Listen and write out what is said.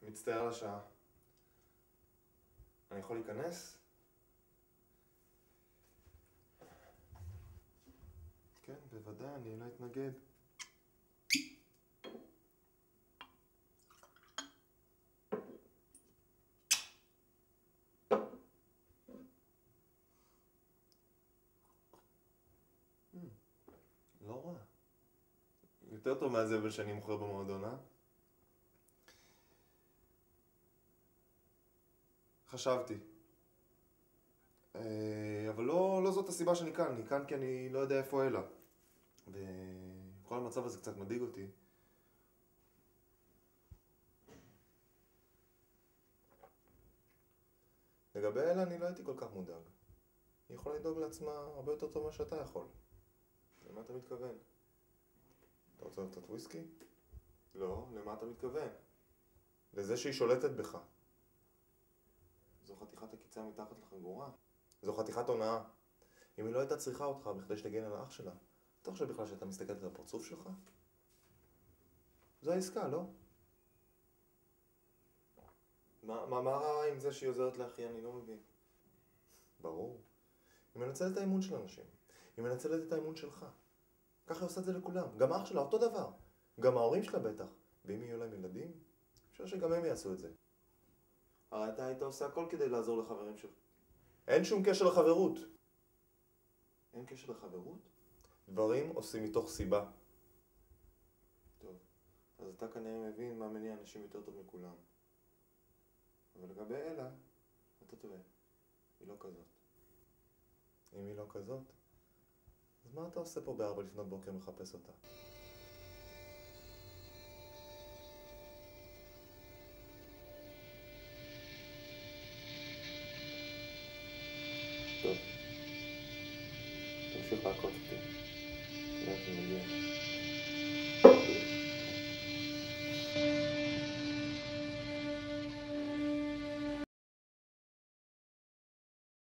מצטער על השעה. אני יכול להיכנס? כן, בוודאי, אני לא אתנגד. לא רע. יותר טוב מהזבל שאני מוכר במועדון, אה? חשבתי. אבל לא זאת הסיבה שאני כאן. אני כאן כי אני לא יודע איפה אלה. וכל המצב הזה קצת מדאיג אותי. לגבי אלה אני לא הייתי כל כך מודאג. היא יכולה לדאוג לעצמה הרבה יותר טוב מה שאתה יכול. למה אתה מתכוון? אתה רוצה קצת וויסקי? לא, למה אתה מתכוון? לזה שהיא שולטת בך. זו חתיכת עקיצה מתחת לחגורה. זו חתיכת הונאה. אם היא לא הייתה צריכה אותך בכדי שתגן על האח שלה, אתה חושב בכלל שאתה מסתכלת על הפרצוף שלך? זו העסקה, לא? מה רע עם זה שהיא עוזרת לאחי? אני לא מבין. ברור. היא מנצלת את האמון של אנשים. היא מנצלת את האמון שלך. ככה היא עושה את זה לכולם. גם האח שלה אותו דבר. גם ההורים שלה בטח. ואם יהיו להם ילדים, אפשר שגם הם יעשו את זה. הרי אתה היית עושה הכל כדי לעזור לחברים שלך. אין שום קשר לחברות. אין קשר לחברות? דברים עושים מתוך סיבה. טוב, אז אתה כנראה מבין מה מניע אנשים יותר טוב מכולם. אבל לגבי אלה, אתה טועה. היא לא כזאת. אם היא לא כזאת, אז מה אתה עושה פה ב4 לפנות בוקר מחפש אותה? טוב. תמשיך לעקוץ אותי. תראה איך זה מגיע.